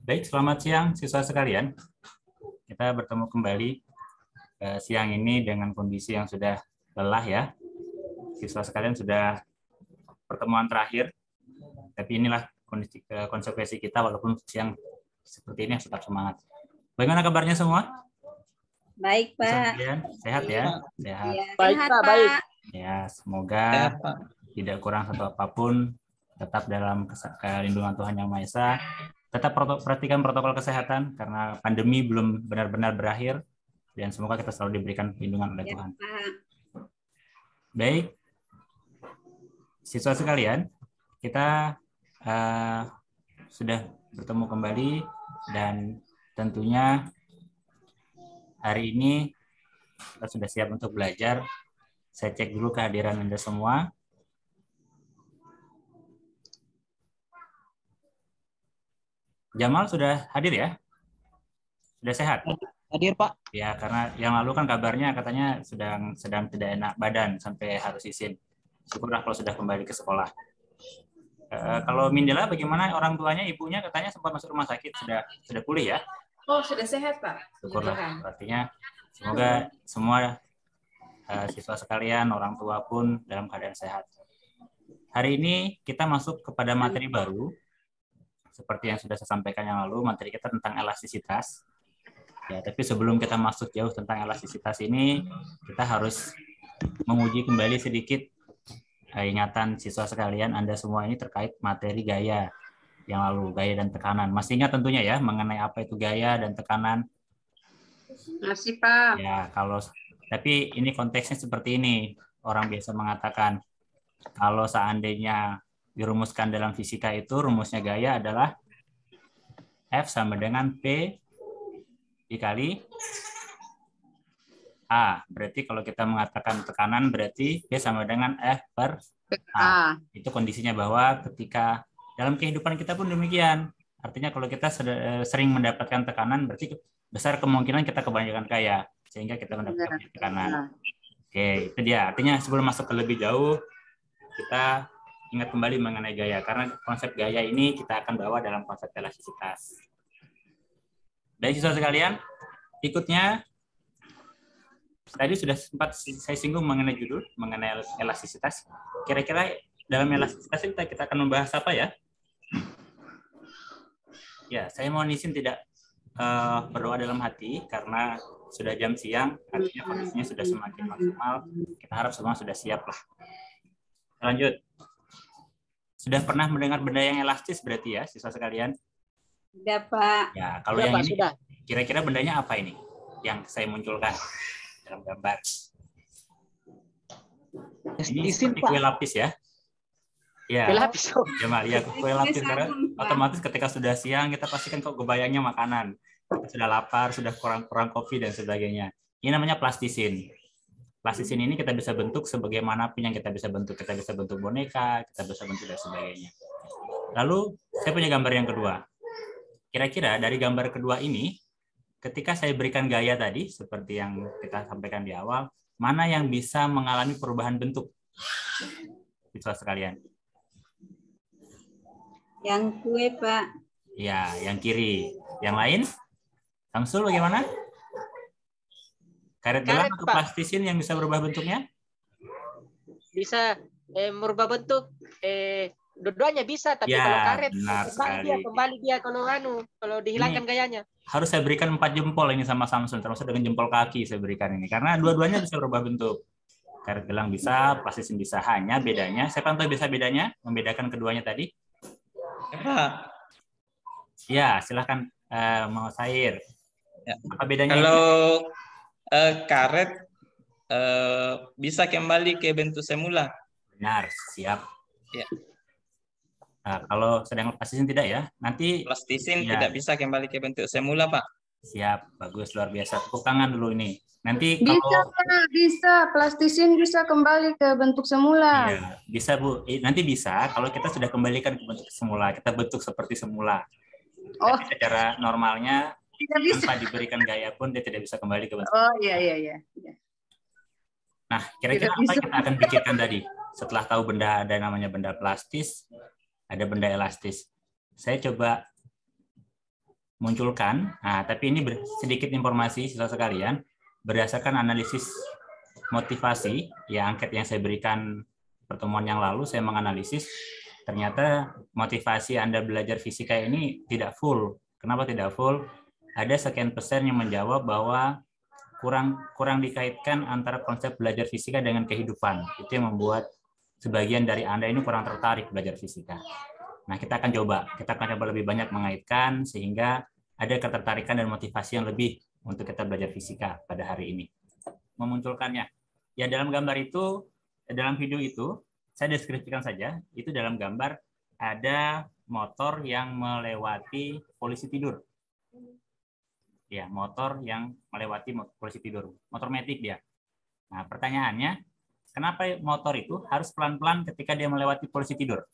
Baik, selamat siang siswa sekalian. Kita bertemu kembali siang ini dengan kondisi yang sudah lelah ya. Siswa sekalian sudah pertemuan terakhir, tapi inilah kondisi konsekuensi kita walaupun siang seperti ini tetap semangat. Bagaimana kabarnya semua? Baik, Siswa Pak. sekalian, sehat ya? Sehat. Ya, Baik, sehat, Pak, Pak. baik. Ya, semoga tidak kurang satu apapun, tetap dalam lindungan Tuhan Yang Maha Esa. Tetap perhatikan protokol kesehatan karena pandemi belum benar-benar berakhir dan semoga kita selalu diberikan perlindungan oleh Ya, Tuhan. Pak. Baik, siswa sekalian, kita sudah bertemu kembali dan tentunya hari ini kita sudah siap untuk belajar. Saya cek dulu kehadiran Anda semua. Jamal sudah hadir ya? Sudah sehat? Hadir, Pak. Ya, karena yang lalu kan kabarnya katanya sedang tidak enak badan sampai harus izin. Syukurlah kalau sudah kembali ke sekolah. Kalau Mindela bagaimana orang tuanya, ibunya katanya sempat masuk rumah sakit, sudah pulih ya? Oh, sudah sehat, Pak. Syukurlah. Artinya semoga semua siswa sekalian, orang tua pun dalam keadaan sehat. Hari ini kita masuk kepada materi baru. Seperti yang sudah saya sampaikan yang lalu, materi kita tentang elastisitas. Ya, tapi sebelum kita masuk jauh tentang elastisitas ini, kita harus menguji kembali sedikit ingatan siswa sekalian Anda semua ini terkait materi gaya yang lalu, gaya dan tekanan. Masih ingat tentunya ya mengenai apa itu gaya dan tekanan? Masih, Pak. Ya, tapi ini konteksnya seperti ini. Orang biasa mengatakan kalau seandainya dirumuskan dalam fisika itu rumusnya gaya adalah F sama dengan P dikali A. Berarti kalau kita mengatakan tekanan berarti P sama dengan F per A. Itu kondisinya bahwa ketika dalam kehidupan kita pun demikian. Artinya kalau kita sering mendapatkan tekanan berarti besar kemungkinan kita kebanyakan kaya sehingga kita mendapatkan tekanan. Oke, itu dia. Artinya sebelum masuk ke lebih jauh kita ingat kembali mengenai gaya karena konsep gaya ini kita akan bawa dalam konsep elastisitas. Baik siswa sekalian, ikutnya tadi sudah sempat saya singgung mengenai judul, mengenai elastisitas. Kira-kira dalam elastisitas kita akan membahas apa ya? Ya, saya mohon izin tidak berdoa dalam hati karena sudah jam siang, artinya kondisinya sudah semakin maksimal. Kita harap semua sudah siap lah. Lanjut. Sudah pernah mendengar benda yang elastis berarti ya, siswa sekalian? Sudah, Pak. Ya, kalau Sudah, yang Pak, ini, sudah. kira-kira bendanya apa ini yang saya munculkan dalam gambar? Ini seperti kue lapis ya? Ya, Kue lapis. Jamal, ya kue lapis karena otomatis ketika sudah siang kita pastikan kok kebayangnya makanan. Sudah lapar, sudah kurang kopi dan sebagainya. Ini namanya plastisin. Plastisin ini kita bisa bentuk sebagaimanapun yang kita bisa bentuk. Kita bisa bentuk boneka, kita bisa bentuk dan sebagainya. Lalu saya punya gambar yang kedua. Kira-kira dari gambar kedua ini, ketika saya berikan gaya tadi, seperti yang kita sampaikan di awal, mana yang bisa mengalami perubahan bentuk? Siswa sekalian. Yang kue, Pak. Ya, yang kiri. Yang lain? Samsul bagaimana? Karet gelang atau Pak. plastisin yang bisa berubah bentuknya? Bisa merubah bentuk. Dua-duanya bisa, tapi Ya, kalau karet benar sekali. kembali dia kalau dihilangkan gayanya. Harus saya berikan 4 jempol ini sama Samsul, termasuk dengan jempol kaki saya berikan ini karena dua-duanya bisa berubah bentuk. Karet gelang bisa, plastisin bisa, hanya bedanya. Saya tahu bisa bedanya, membedakan keduanya tadi. Ya, silahkan mau Sair. Ya. Apa bedanya? Kalau karet bisa kembali ke bentuk semula. Benar, siap. Ya. Nah, kalau sedang plastisin tidak ya? Nanti Plastisin ya. tidak bisa kembali ke bentuk semula, Pak. Siap, bagus, luar biasa. Tepuk tangan dulu ini. Nanti bisa, kalau Pak, bisa. Plastisin bisa kembali ke bentuk semula. iya, bisa Bu. Nanti bisa kalau kita sudah kembalikan ke bentuk semula, kita bentuk seperti semula. Oh. Tapi secara normalnya Tidak bisa. tanpa diberikan gaya pun dia tidak bisa kembali ke bentuk. Oh, iya. Nah, kira-kira apa yang kita akan pikirkan tadi? Setelah tahu benda ada namanya benda plastis, ada benda elastis. Saya coba munculkan. Nah, tapi ini sedikit informasi siswa sekalian, berdasarkan analisis motivasi, ya angket yang saya berikan pertemuan yang lalu, saya menganalisis ternyata motivasi Anda belajar fisika ini tidak full. Kenapa tidak full? Ada sekian persen yang menjawab bahwa kurang dikaitkan antara konsep belajar fisika dengan kehidupan. Itu yang membuat sebagian dari Anda ini kurang tertarik belajar fisika. Nah, kita akan coba lebih banyak mengaitkan sehingga ada ketertarikan dan motivasi yang lebih untuk kita belajar fisika pada hari ini. Memunculkannya. Ya, dalam gambar itu, dalam video itu, saya deskripsikan saja, itu dalam gambar ada motor yang melewati polisi tidur. Ya, motor yang melewati polisi tidur. Motor metik dia. Nah, pertanyaannya, kenapa motor itu harus pelan-pelan ketika dia melewati polisi tidur?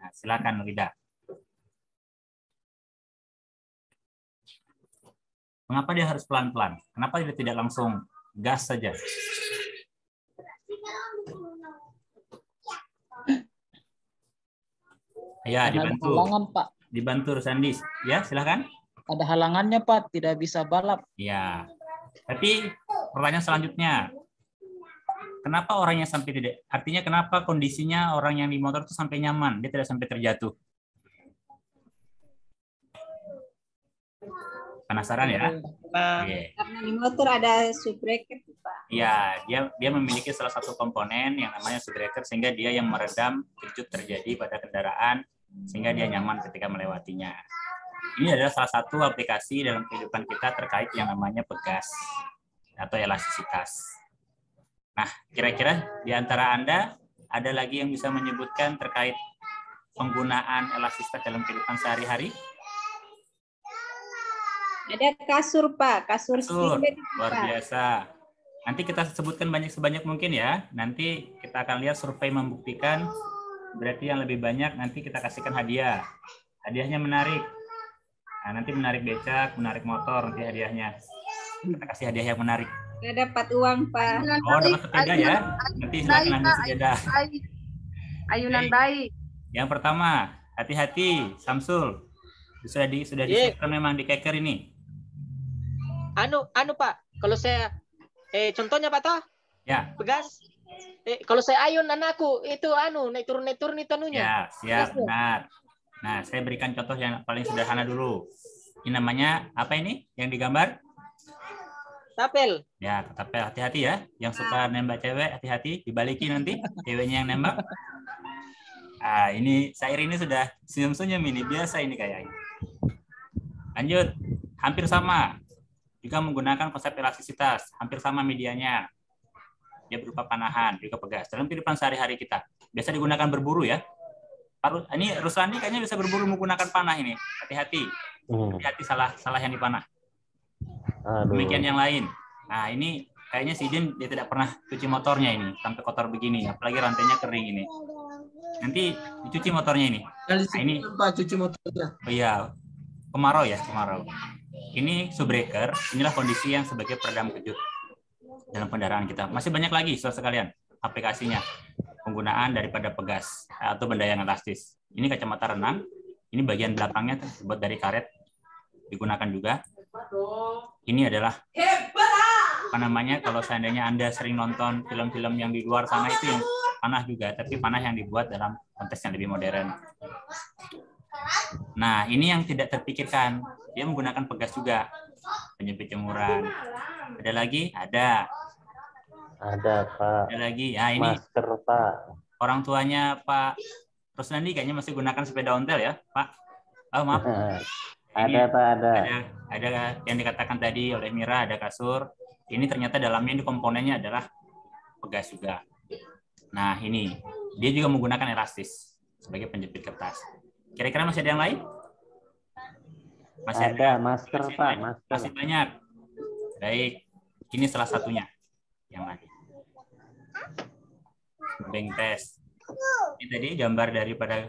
Nah, silakan Rida. Mengapa dia harus pelan-pelan? Kenapa dia tidak langsung gas saja? Ya, dibantu. Halangan, Pak. Dibantu Sandi. Ya, silakan. Ada halangannya, Pak. Tidak bisa balap. Ya. Tapi pertanyaan selanjutnya, kenapa orangnya sampai tidak? Artinya kenapa kondisinya orang yang di motor itu sampai nyaman, dia tidak sampai terjatuh? Penasaran ya? Karena di motor ada subbreaker, Pak. Ya, dia memiliki salah satu komponen yang namanya subbreaker sehingga dia yang meredam kejut terjadi pada kendaraan sehingga dia nyaman ketika melewatinya. Ini adalah salah satu aplikasi dalam kehidupan kita terkait yang namanya pegas atau elastisitas. Nah, kira-kira di antara Anda ada lagi yang bisa menyebutkan terkait penggunaan elastisitas dalam kehidupan sehari-hari? Ada kasur, Pak. Kasur spring bed, luar Pak. biasa. Nanti kita sebutkan sebanyak mungkin ya. Nanti kita akan lihat survei membuktikan berarti yang lebih banyak nanti kita kasihkan hadiah. Hadiahnya menarik. Nah, nanti menarik becak, menarik motor nanti hadiahnya. Kita kasih hadiah yang menarik. Saya dapat uang, Pak. Oh, dapat sepeda ya. Nanti silakan ambil sepeda. Ayunan baik. Yang pertama, hati-hati, Samsul. Sudah disiapkan memang di keker ini. Anu Pak, kalau saya contohnya Pak toh? Ya. Pegas. Kalau saya ayun anakku itu naik turun itu anunya. Ya, siap, benar. Nah, saya berikan contoh yang paling sederhana dulu. Ini namanya apa ini yang digambar? Tapel. Ya, tapel, hati-hati ya. Yang suka nembak cewek, hati-hati, dibalikin nanti ceweknya yang nembak. Ah, ini Sair ini sudah senyum-senyum ini, biasa ini kayaknya. Lanjut, hampir sama. Juga menggunakan konsep elastisitas, hampir sama medianya. Dia berupa panahan, juga pegas. Dalam kehidupan sehari-hari kita, biasa digunakan berburu ya. Ini Ruslandi kayaknya bisa berburu menggunakan panah ini. Hati-hati. Hati-hati salah yang dipanah. Demikian yang lain. Nah, ini kayaknya si Din dia tidak pernah cuci motornya ini sampai kotor begini, apalagi rantainya kering ini. Nanti dicuci motornya ini. Nah, ini Pak cuci motornya. Oh iya, kemarau ya, kemarau. Ini subbreaker, inilah kondisi yang sebagai peredam kejut dalam kendaraan kita. Masih banyak lagi, saudara sekalian, aplikasinya. Penggunaan daripada pegas atau benda yang elastis. Ini kacamata renang, ini bagian belakangnya terbuat dari karet, digunakan juga. Ini adalah apa namanya, kalau seandainya Anda sering nonton film-film yang di luar sana itu yang panah juga, tapi panah yang dibuat dalam konteks yang lebih modern. Nah, ini yang tidak terpikirkan. Dia menggunakan pegas juga. Penyempit jemuran. Ada lagi? Ada. Ada, Pak. Ada lagi. Nah, ini masker, Pak. Orang tuanya Pak Rusnandi kayaknya masih gunakan sepeda ontel ya, Pak? Oh, maaf. Ada, Pak, ada. Ada yang dikatakan tadi oleh Mira, ada kasur. Ini ternyata dalamnya di komponennya adalah pegas juga. Nah, ini. Dia juga menggunakan elastis sebagai penjepit kertas. Kira-kira masih ada yang lain? Masih ada masker, Pak. Masker. Masih banyak. Baik. Ini salah satunya. Yang lain. Bank test. Ini tadi gambar daripada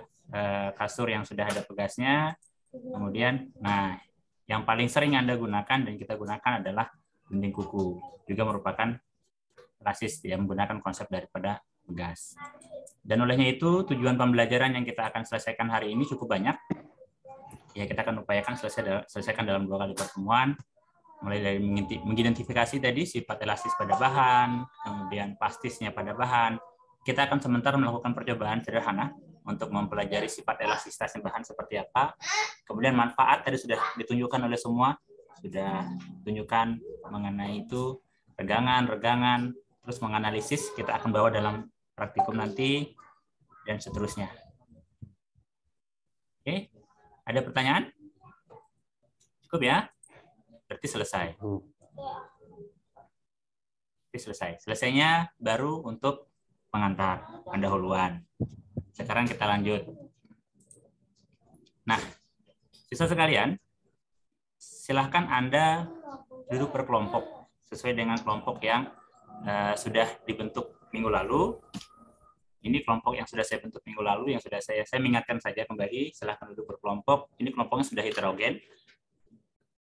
kasur yang sudah ada pegasnya. Kemudian, nah, yang paling sering Anda gunakan dan kita gunakan adalah gunting kuku. Juga merupakan elastis yang menggunakan konsep daripada pegas. Dan olehnya itu tujuan pembelajaran yang kita akan selesaikan hari ini cukup banyak. Ya, kita akan upayakan selesaikan dalam 2 kali pertemuan, mulai dari mengidentifikasi tadi sifat elastis pada bahan, kemudian plastisnya pada bahan. Kita akan sementara melakukan percobaan sederhana untuk mempelajari sifat elastisitasnya bahan seperti apa. Kemudian manfaat tadi sudah ditunjukkan oleh semua, sudah tunjukkan mengenai itu regangan, terus menganalisis, kita akan bawa dalam praktikum nanti, dan seterusnya. Oke, ada pertanyaan? Cukup ya? Berarti selesai. Berarti selesai. Selesainya baru untuk pengantar, pendahuluan. Sekarang kita lanjut. Nah, siswa sekalian, silahkan Anda duduk berkelompok sesuai dengan kelompok yang sudah dibentuk minggu lalu. Ini kelompok yang sudah saya bentuk minggu lalu, yang sudah saya mengingatkan saja kembali, silahkan duduk berkelompok. Ini kelompoknya sudah heterogen,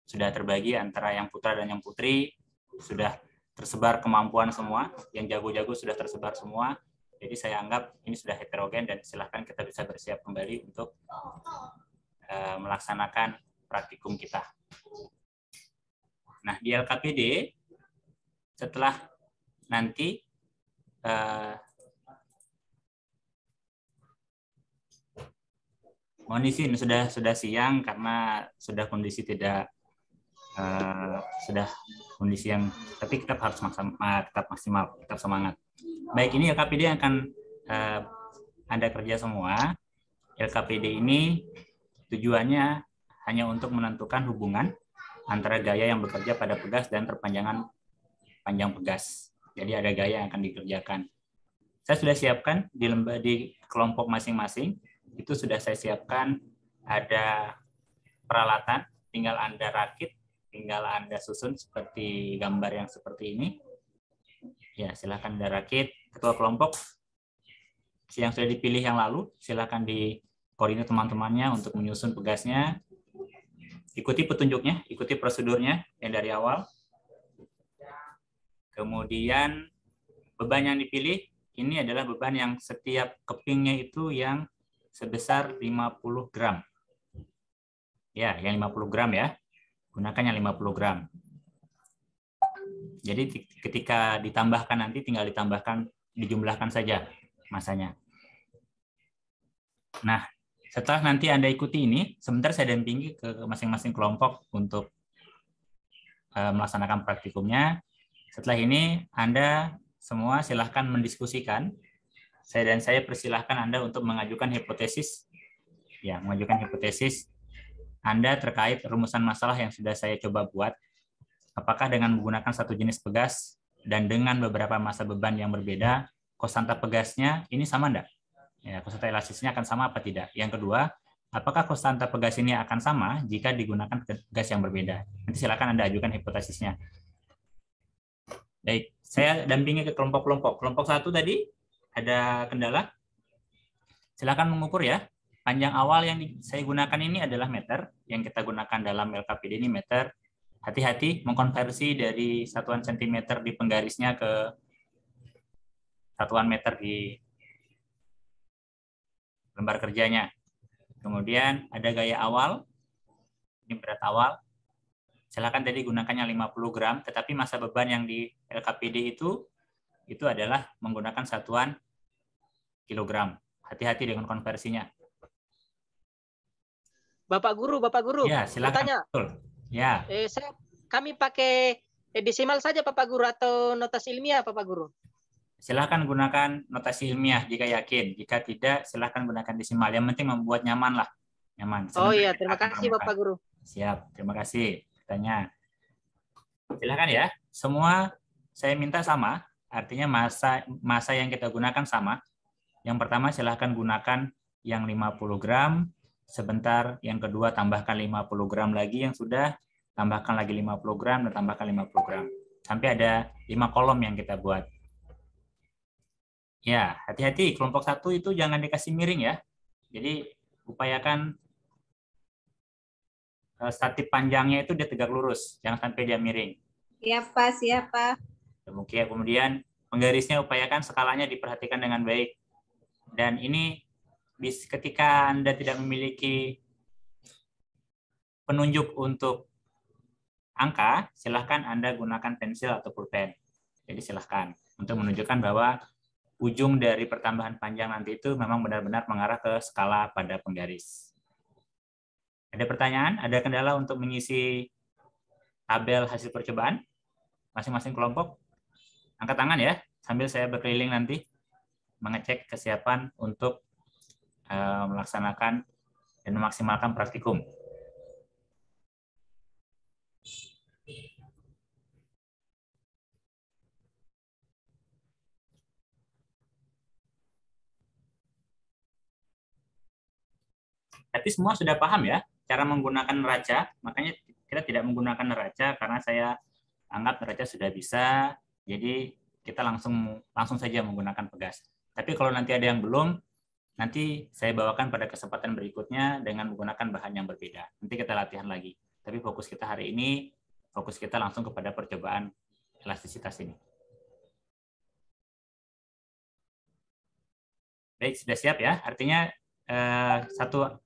sudah terbagi antara yang putra dan yang putri, sudah tersebar kemampuan semua, yang jago-jago sudah tersebar semua. Jadi saya anggap ini sudah heterogen dan silahkan kita bisa bersiap kembali untuk melaksanakan praktikum kita. Nah, di LKPD, setelah nanti mohon izin sudah siang karena sudah kondisi tidak sudah kondisi yang, tapi kita harus tetap maksimal, tetap semangat. Baik, ini LKPD yang akan Anda kerja semua. LKPD ini tujuannya hanya untuk menentukan hubungan antara gaya yang bekerja pada pegas dan perpanjangan panjang pegas. Jadi ada gaya yang akan dikerjakan. Saya sudah siapkan di kelompok masing-masing. Itu sudah saya siapkan, ada peralatan, tinggal Anda rakit, tinggal Anda susun seperti gambar yang seperti ini. Ya, silakan Anda rakit. Ketua kelompok yang sudah dipilih yang lalu, silakan dikoordinir teman-temannya untuk menyusun pegasnya. Ikuti petunjuknya, ikuti prosedurnya yang dari awal. Kemudian beban yang dipilih, ini adalah beban yang setiap kepingnya itu yang sebesar 50 gram. Ya, yang 50 gram ya. Gunakan yang 50 gram. Jadi ketika ditambahkan nanti tinggal ditambahkan, dijumlahkan saja masanya. Nah, setelah nanti Anda ikuti ini, sebentar saya dampingi ke masing-masing kelompok untuk melaksanakan praktikumnya. Setelah ini Anda semua silahkan mendiskusikan. Saya persilahkan Anda untuk mengajukan hipotesis. Ya, mengajukan hipotesis Anda terkait rumusan masalah yang sudah saya coba buat. Apakah dengan menggunakan satu jenis pegas dan dengan beberapa masa beban yang berbeda, konstanta pegasnya ini sama enggak? Ya, konstanta elastisnya akan sama apa tidak? Yang kedua, apakah konstanta pegas ini akan sama jika digunakan pegas yang berbeda? Nanti silakan Anda ajukan hipotesisnya. Baik, saya dampingi ke kelompok-kelompok. Kelompok 1 tadi ada kendala. Silakan mengukur ya. Panjang awal yang saya gunakan ini adalah meter. Yang kita gunakan dalam LKPD ini meter. Hati-hati mengkonversi dari satuan sentimeter di penggarisnya ke satuan meter di lembar kerjanya. Kemudian ada gaya awal. Ini berat awal. Silakan tadi gunakannya 50 gram, tetapi masa beban yang di LKPD itu adalah menggunakan satuan kilogram. Hati-hati dengan konversinya. Bapak Guru. Ya, silakan. Tanya. Betul. Ya. Kami pakai desimal saja Bapak Guru atau notasi ilmiah Bapak Guru? Silakan gunakan notasi ilmiah jika yakin. Jika tidak, silakan gunakan desimal. Yang penting membuat nyaman lah. Nyaman. Oh iya, terima kasih Bapak Guru. Siap, terima kasih. Tanya. Silakan ya. Semua saya minta sama, artinya masa yang kita gunakan sama. Yang pertama silahkan gunakan yang 50 gram, sebentar yang kedua tambahkan 50 gram lagi yang sudah, tambahkan lagi 50 gram dan tambahkan 50 gram. Sampai ada 5 kolom yang kita buat. Ya, hati-hati kelompok 1 itu jangan dikasih miring ya. Jadi upayakan statif panjangnya itu dia tegak lurus, jangan sampai dia miring. Siapa? Kemudian penggarisnya upayakan skalanya diperhatikan dengan baik. Dan ini ketika Anda tidak memiliki penunjuk untuk angka, silahkan Anda gunakan pensil atau pulpen. Jadi silahkan untuk menunjukkan bahwa ujung dari pertambahan panjang nanti itu memang benar-benar mengarah ke skala pada penggaris. Ada pertanyaan? Ada kendala untuk mengisi tabel hasil percobaan? Masing-masing kelompok? Angkat tangan ya, sambil saya berkeliling nanti mengecek kesiapan untuk melaksanakan dan memaksimalkan praktikum. Tapi semua sudah paham ya cara menggunakan neraca, makanya kita tidak menggunakan neraca karena saya anggap neraca sudah bisa, jadi kita langsung saja menggunakan pegas. Tapi kalau nanti ada yang belum, nanti saya bawakan pada kesempatan berikutnya dengan menggunakan bahan yang berbeda. Nanti kita latihan lagi. Tapi fokus kita hari ini, fokus kita langsung kepada percobaan elastisitas ini. Baik, sudah siap ya. Artinya satu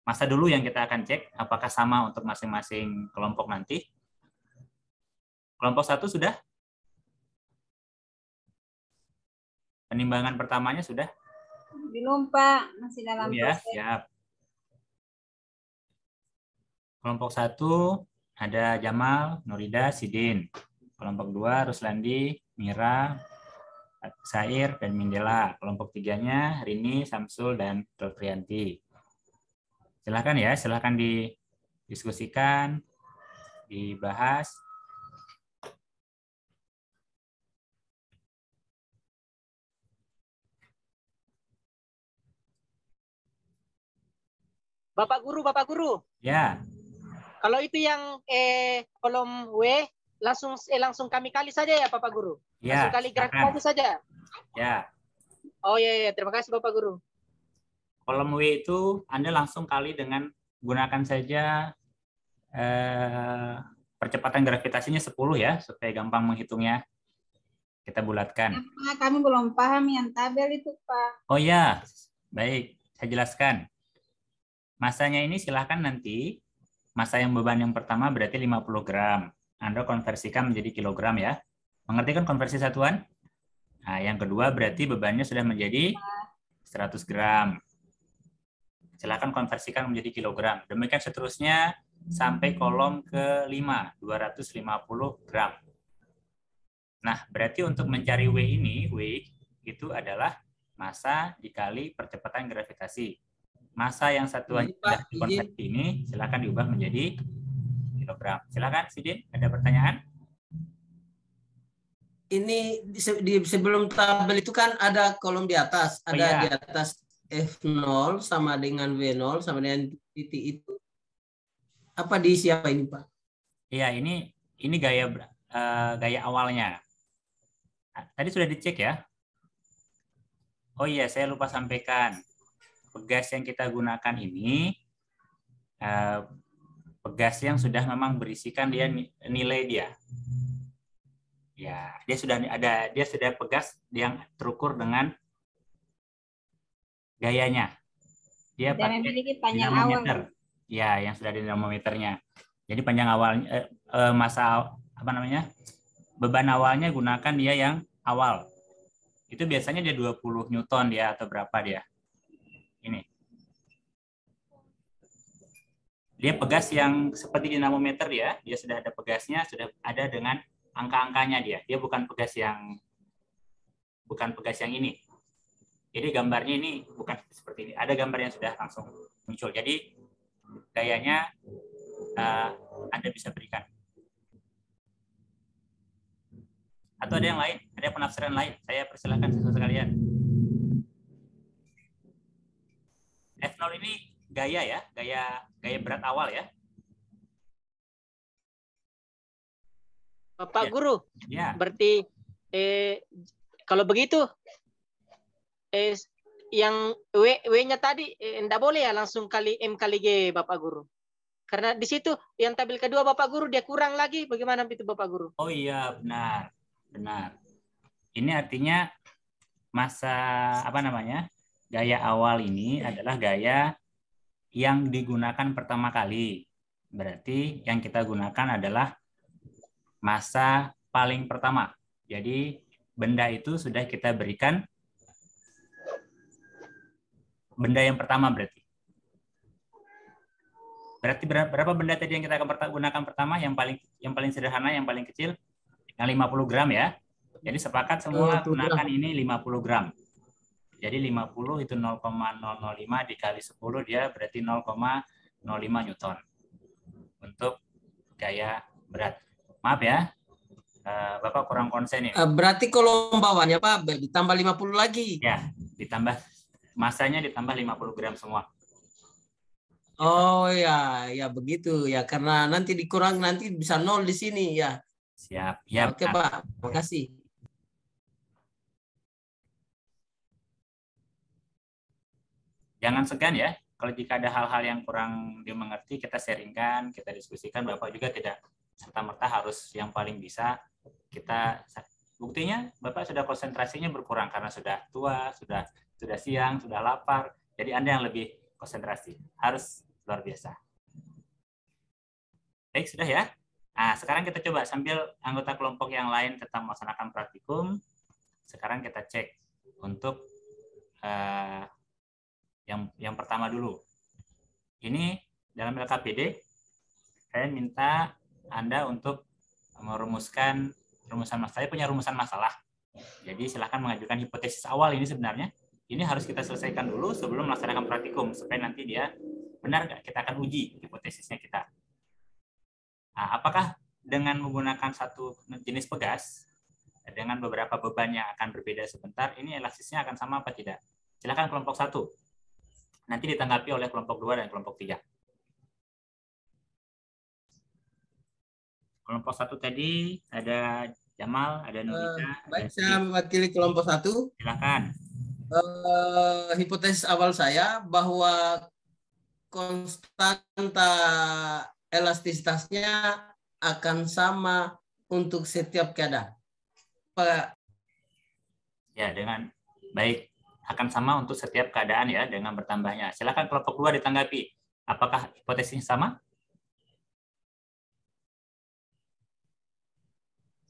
masa dulu yang kita akan cek apakah sama untuk masing-masing kelompok nanti. Kelompok 1 sudah? Penimbangan pertamanya sudah? Belum, Pak. Masih dalam ya, proses. siap. Kelompok 1 ada Jamal, Nurida, Sidin. Kelompok 2 Ruslandi, Mira, Sair, dan Mindela. Kelompok 3-nya Rini, Samsul, dan Dolprianti. Silahkan ya, silahkan didiskusikan, dibahas. Bapak Guru. Ya. Kalau itu yang kolom W langsung kami kali saja ya Bapak Guru. Ya, langsung kali grafik saja. Ya. Oh iya, terima kasih Bapak Guru. Kolom W itu Anda langsung kali dengan gunakan saja percepatan gravitasinya 10 ya, supaya gampang menghitungnya. Kita bulatkan. Ya, kami belum paham yang tabel itu, Pak. Oh ya, baik. Saya jelaskan. Masanya ini silahkan nanti, masa yang beban yang pertama berarti 50 gram. Anda konversikan menjadi kilogram ya. Mengerti kan konversi satuan? Nah, yang kedua berarti bebannya sudah menjadi 100 gram. Silahkan konversikan menjadi kilogram. Demikian seterusnya sampai kolom ke-5, 250 gram. Nah, berarti untuk mencari W ini, W itu adalah massa dikali percepatan gravitasi. Massa yang satuannya sudah dikonversi ini silakan diubah menjadi kilogram. Silakan Sidin, ada pertanyaan? Ini sebelum tabel itu kan ada kolom di atas, ada di atas F0 sama dengan W0 sama dengan titik itu. Apa diisi apa ini, Pak? Iya, ini gaya awalnya. Tadi sudah dicek ya. Oh iya, saya lupa sampaikan. Pegas yang kita gunakan ini pegas yang sudah memang berisikan nilai dia. Ya, dia sudah pegas yang terukur dengan gayanya. Dia pakai memiliki panjang dinamometer. awal. Ya, yang sudah di dinamometernya. Jadi panjang awalnya masa beban awalnya gunakan dia yang awal. Itu biasanya dia 20 Newton dia atau berapa dia. Ini. Dia pegas yang seperti dinamometer ya. Dia sudah ada pegasnya, sudah ada dengan angka-angkanya dia. Dia bukan pegas yang ini. Jadi gambarnya ini bukan seperti ini. Ada gambar yang sudah langsung muncul. Jadi gayanya Anda bisa berikan. Atau ada yang lain? Ada penafsiran lain? Saya persilakan siswa sekalian. F0 ini gaya ya, gaya berat awal ya. Bapak Guru, ya. Berarti kalau begitu yang W-nya tadi enggak boleh ya langsung kali M kali G Bapak Guru. Karena di situ yang tabel kedua Bapak Guru dia kurang lagi. Bagaimana itu Bapak Guru? Oh iya, benar. Ini artinya masa gaya awal ini adalah gaya yang digunakan pertama kali. Berarti yang kita gunakan adalah massa paling pertama. Jadi benda itu sudah kita berikan benda yang pertama berarti. Berarti berapa benda tadi yang kita akan gunakan pertama? Yang paling sederhana, yang paling kecil, yang 50 gram ya. Jadi sepakat semua gunakan ini 50 gram. Jadi 50 itu 0,005 dikali 10 dia berarti 0,05 Newton untuk gaya berat. Maaf ya, Bapak kurang konsen ya. Berarti kolom bawahnya Pak ditambah 50 lagi. Ya, ditambah masanya ditambah 50 gram semua. Oh ya, ya begitu ya, karena nanti dikurang nanti bisa 0 di sini ya. Siap. Ya, oke Pak, makasih. Jangan segan ya, kalau jika ada hal-hal yang kurang dimengerti kita sharingkan, kita diskusikan. Bapak juga tidak serta-merta harus yang paling bisa. Kita buktinya Bapak sudah konsentrasinya berkurang karena sudah tua, sudah siang, sudah lapar. Jadi Anda yang lebih konsentrasi. Harus luar biasa. Baik, sudah ya. Nah, sekarang kita coba sambil anggota kelompok yang lain tetap melaksanakan praktikum. Sekarang kita cek untuk yang pertama dulu. Ini dalam LKPD, saya minta Anda untuk merumuskan rumusan masalah. Saya punya rumusan masalah. Jadi silahkan mengajukan hipotesis awal ini sebenarnya. Ini harus kita selesaikan dulu sebelum melaksanakan praktikum, supaya nanti dia benar nggak, kita akan uji hipotesisnya kita. Nah, apakah dengan menggunakan satu jenis pegas, dengan beberapa beban yang akan berbeda sebentar, ini elastisnya akan sama apa tidak? Silakan kelompok 1. Nanti ditanggapi oleh kelompok 2 dan kelompok 3. Kelompok 1 tadi ada Jamal, ada Nurita. Baik, saya mewakili kelompok 1. Silakan. Hipotesis awal saya bahwa konstanta elastisitasnya akan sama untuk setiap keadaan. Pak. Ya, dengan baik. Akan sama untuk setiap keadaan ya, dengan bertambahnya. Silakan kelompok 2 ditanggapi. Apakah hipotesisnya sama?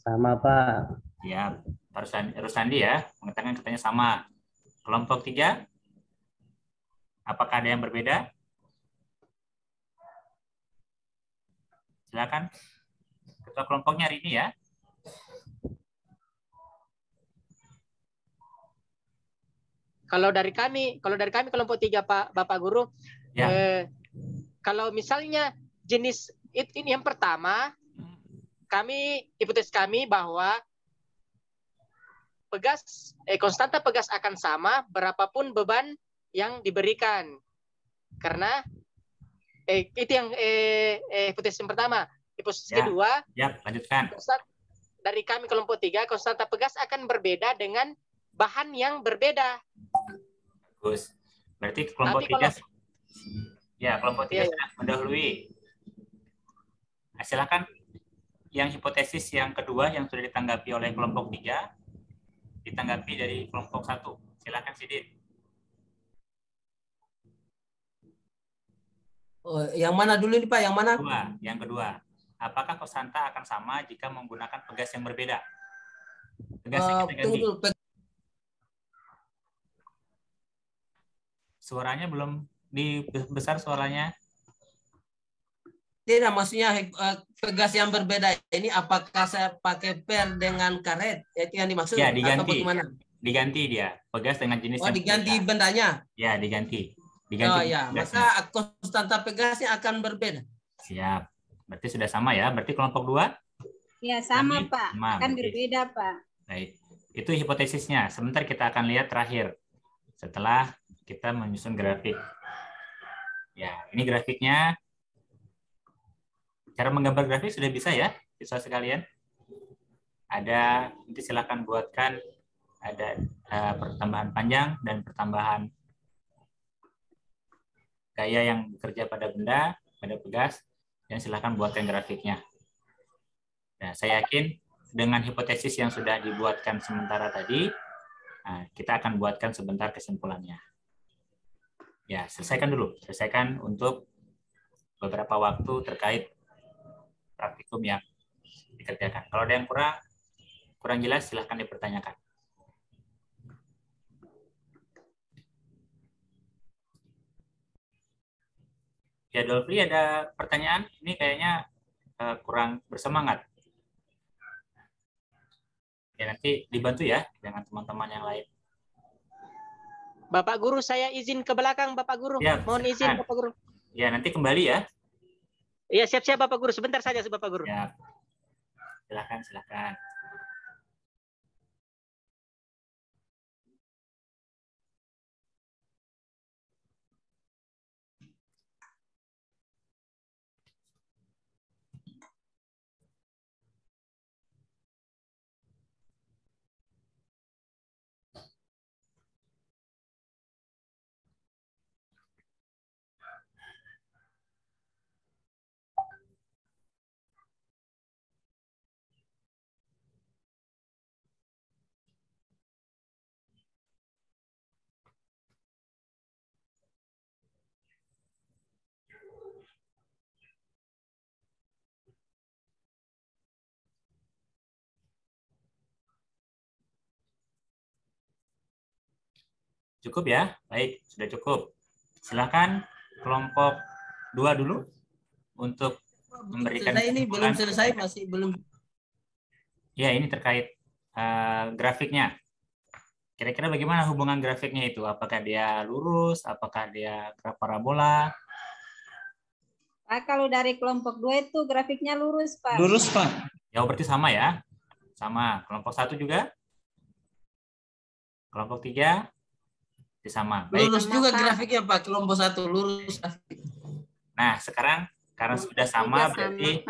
Sama, Pak. Ya, Pak Rusandi ya, mengatakan katanya sama. Kelompok 3, apakah ada yang berbeda? Silakan. Ketua kelompoknya hari ini ya. Kalau dari kami kelompok 3 Bapak Guru, ya. Kalau misalnya jenis ini yang pertama, hipotesis kami bahwa konstanta pegas akan sama berapapun beban yang diberikan. Karena itu yang hipotesis yang pertama. Hipotesis kedua, ya, lanjutkan. Dari kami kelompok 3, konstanta pegas akan berbeda dengan bahan yang berbeda. Bagus. Berarti kelompok 3 kelompok 3 sudah mendahului. Nah, silakan yang hipotesis yang kedua yang sudah ditanggapi oleh kelompok 3 ditanggapi dari kelompok 1. Silakan Sidin. Oh, yang mana dulu nih Pak? Yang mana? Yang kedua. Apakah konstanta akan sama jika menggunakan pegas yang berbeda? Pegas yang kita ganti. Suaranya belum dibesar suaranya. Tidak, maksudnya pegas yang berbeda ini apakah saya pakai per dengan karet? Itu yang dimaksud? Ya, diganti. Atau bagaimana? Diganti dia. Pegas dengan jenis yang diganti berbeda. bendanya? Ya, diganti. Oh ya, maka konstanta pegasnya akan berbeda. Siap. Berarti sudah sama ya. Berarti kelompok 2? Ya, sama Pak. Akan berbeda Pak. Baik. Itu hipotesisnya. Sebentar kita akan lihat terakhir. Setelah kita menyusun grafik. Ya, ini grafiknya. Cara menggambar grafik sudah bisa ya, siswa sekalian. Ada, nanti silakan buatkan ada pertambahan panjang dan pertambahan gaya yang bekerja pada benda, pada pegas, dan silakan buatkan grafiknya. Nah, saya yakin dengan hipotesis yang sudah dibuatkan sementara tadi, kita akan buatkan sebentar kesimpulannya. Ya, selesaikan dulu. Selesaikan untuk beberapa waktu terkait praktikum yang dikerjakan. Kalau ada yang kurang jelas, silahkan dipertanyakan. Ya, Dolphy, ada pertanyaan? Ini kayaknya kurang bersemangat. Ya, nanti dibantu ya dengan teman-teman yang lain. Bapak Guru, saya izin ke belakang, Bapak Guru. Ya, Mohon izin, silakan. Bapak Guru. Ya, nanti kembali ya. Iya, siap-siap Bapak Guru. Sebentar saja, Bapak Guru. Ya, silakan. Cukup ya? Baik, sudah cukup. Silakan kelompok 2 dulu untuk memberikan Ini belum kesimpulan. selesai, masih belum. Ya, ini terkait grafiknya. Kira-kira bagaimana hubungan grafiknya itu? Apakah dia lurus? Apakah dia graf parabola? Pak, kalau dari kelompok 2 itu grafiknya lurus, Pak. Lurus, Pak. Ya, berarti sama ya? Sama. Kelompok 1 juga? Kelompok 3? Sama. Baik. Lurus juga grafiknya, Pak. Kelompok 1 lurus. Nah, sekarang karena sudah sama, berarti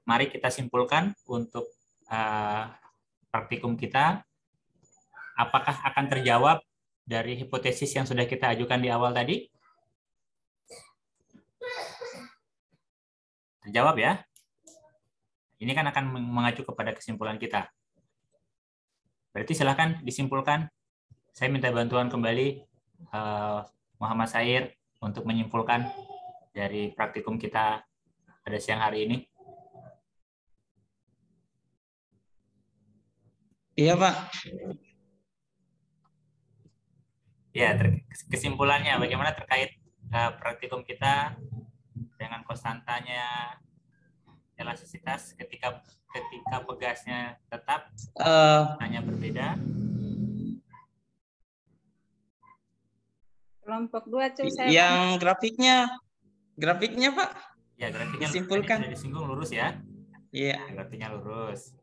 mari kita simpulkan untuk praktikum kita. Apakah akan terjawab dari hipotesis yang sudah kita ajukan di awal tadi? Terjawab ya? Ini kan akan mengacu kepada kesimpulan kita. Berarti silakan disimpulkan. Saya minta bantuan kembali Muhammad Sair untuk menyimpulkan dari praktikum kita pada siang hari ini. Iya, Pak. Ya, kesimpulannya bagaimana terkait praktikum kita dengan konstantanya elastisitas ketika pegasnya tetap hanya berbeda. Kelompok 2 coba saya Yang grafiknya Pak. Ya, grafiknya disimpulkan. sudah disinggung lurus ya. Iya. Grafiknya lurus.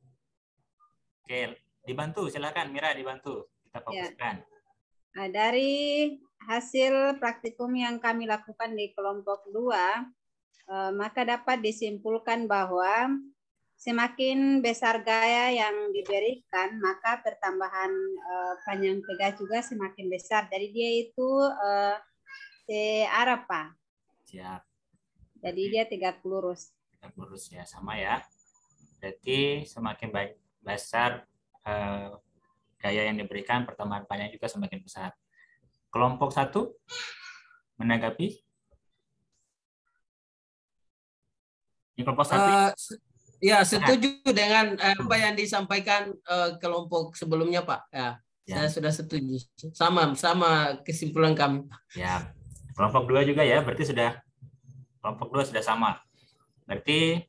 Oke, dibantu silakan Mira, dibantu. Kita fokuskan. Nah, dari hasil praktikum yang kami lakukan di kelompok 2, maka dapat disimpulkan bahwa semakin besar gaya yang diberikan, maka pertambahan panjang pegas juga semakin besar. Jadi dia itu searah, Pak. Siap. Jadi dia tegak lurus. Tegak lurus ya, sama ya. Berarti semakin besar gaya yang diberikan, pertambahan panjang juga semakin besar. Kelompok 1 menanggapi? Ini kelompok 1. Ya, setuju dengan apa yang disampaikan kelompok sebelumnya, Pak. Ya, saya sudah setuju. Sama kesimpulan kami. Ya, kelompok 2 juga ya, berarti kelompok 2 sudah sama. Berarti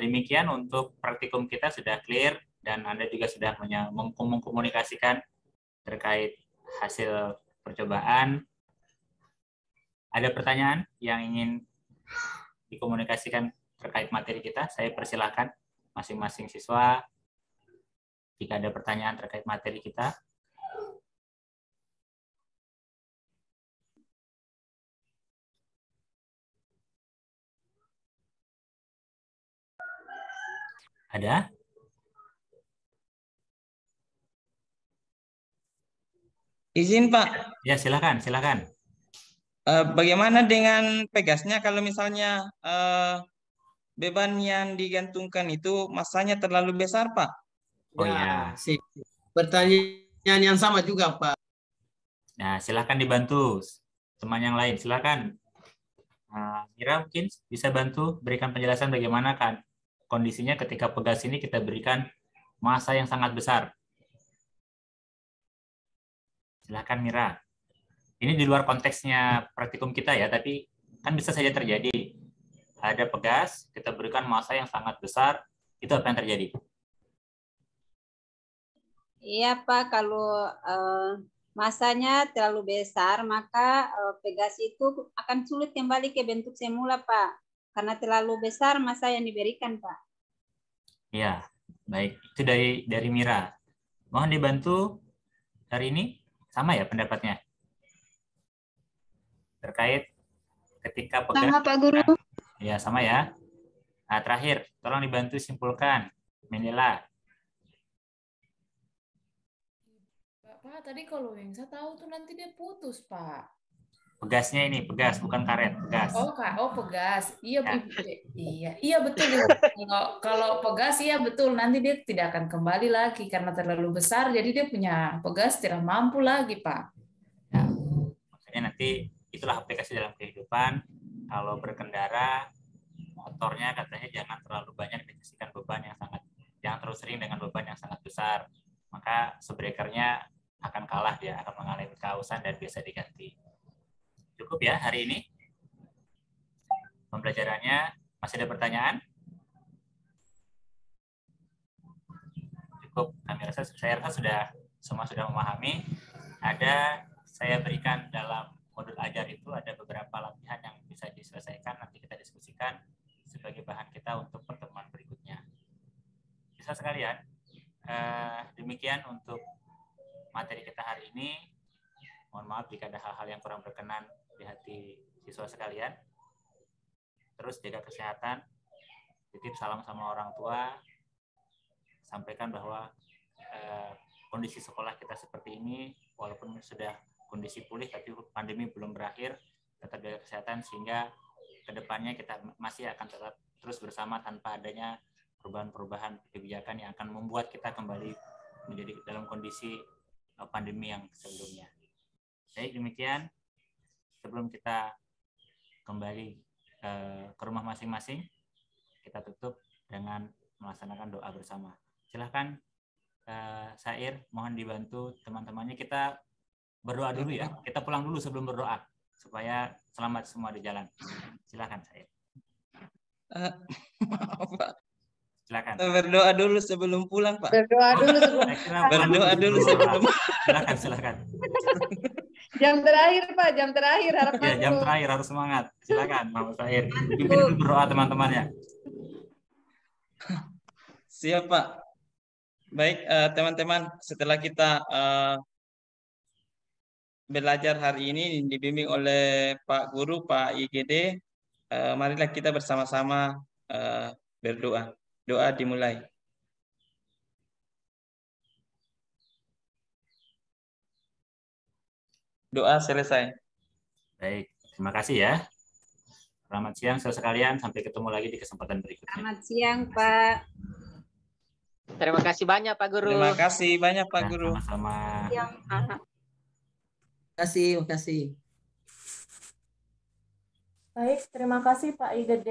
demikian untuk praktikum kita sudah clear dan Anda juga sudah mengkomunikasikan terkait hasil percobaan. Ada pertanyaan yang ingin dikomunikasikan terkait materi kita? Saya persilahkan masing-masing siswa jika ada pertanyaan terkait materi kita. Ada? Izin, Pak. Ya, silakan. Bagaimana dengan pegasnya kalau misalnya beban yang digantungkan itu masanya terlalu besar, Pak? Oh ya. Pertanyaan yang sama juga, Pak. Nah, silahkan dibantu teman yang lain. Silahkan. Mira mungkin bisa bantu berikan penjelasan bagaimana kan kondisinya ketika pegas ini kita berikan massa yang sangat besar. Silahkan Mira. Ini di luar konteksnya praktikum kita ya, tapi kan bisa saja terjadi. Ada pegas, kita berikan massa yang sangat besar, itu apa yang terjadi? Iya Pak, kalau masanya terlalu besar, maka pegas itu akan sulit kembali ke bentuk semula Pak. Karena terlalu besar massa yang diberikan Pak. Iya, baik. Itu dari Mira. Mohon dibantu hari ini, sama ya pendapatnya? Terkait ketika pegas. Sama Pak Guru. Ya, sama ya. Nah, terakhir, tolong dibantu simpulkan. Mendela. Pak, tadi kalau yang saya tahu tuh nanti dia putus, Pak. Pegasnya ini, pegas, bukan karet, pegas. Oh, Kak, oh pegas. Iya, Ya. iya betul. Kalau pegas iya betul, nanti dia tidak akan kembali lagi karena terlalu besar, jadi dia punya pegas tidak mampu lagi, Pak. Ya. Maksudnya nanti itulah aplikasi dalam kehidupan. Kalau berkendara, motornya katanya jangan terlalu banyak dikasihkan beban yang sangat, jangan terlalu sering dengan beban yang sangat besar. Maka subrekernya akan kalah, dia akan mengalami kehausan dan biasa diganti. Cukup ya hari ini pembelajarannya. Masih ada pertanyaan? Cukup, saya rasa semua sudah memahami. Saya berikan dalam modul ajar itu ada beberapa latihan yang bisa diselesaikan, nanti kita diskusikan sebagai bahan kita untuk pertemuan berikutnya. Bisa sekalian, demikian untuk materi kita hari ini. Mohon maaf jika ada hal-hal yang kurang berkenan di hati siswa sekalian. Terus jaga kesehatan, titip salam sama orang tua, sampaikan bahwa kondisi sekolah kita seperti ini, walaupun sudah kondisi pulih, tapi pandemi belum berakhir, tetap jaga kesehatan sehingga kedepannya kita masih akan tetap terus bersama tanpa adanya perubahan-perubahan kebijakan yang akan membuat kita kembali menjadi dalam kondisi pandemi yang sebelumnya. Baik, demikian. Sebelum kita kembali ke rumah masing-masing, kita tutup dengan melaksanakan doa bersama. Silahkan Sair, mohon dibantu teman-temannya. Kita berdoa dulu ya. Kita pulang dulu sebelum berdoa supaya selamat semua di jalan. Silahkan Sair. Silakan. Berdoa dulu sebelum pulang, Pak. Berdoa dulu sebelum. Berdoa dulu sebelum. Silakan. Jam terakhir, Pak. Jam terakhir. Harap Ya, jam terakhir harus semangat. Silakan, Mama Sair. Pimpin dulu berdoa teman-temannya. Siap, Pak. Baik, teman-teman. Setelah kita belajar hari ini dibimbing oleh Pak Guru, Pak IGD, marilah kita bersama-sama berdoa. Doa dimulai. Doa selesai. Baik, terima kasih ya. Selamat siang saudara sekalian, sampai ketemu lagi di kesempatan berikutnya. Selamat siang, Pak. Terima kasih banyak Pak Guru. Terima kasih banyak Pak Guru. Sama-sama. Terima kasih. Baik, terima kasih Pak IGD.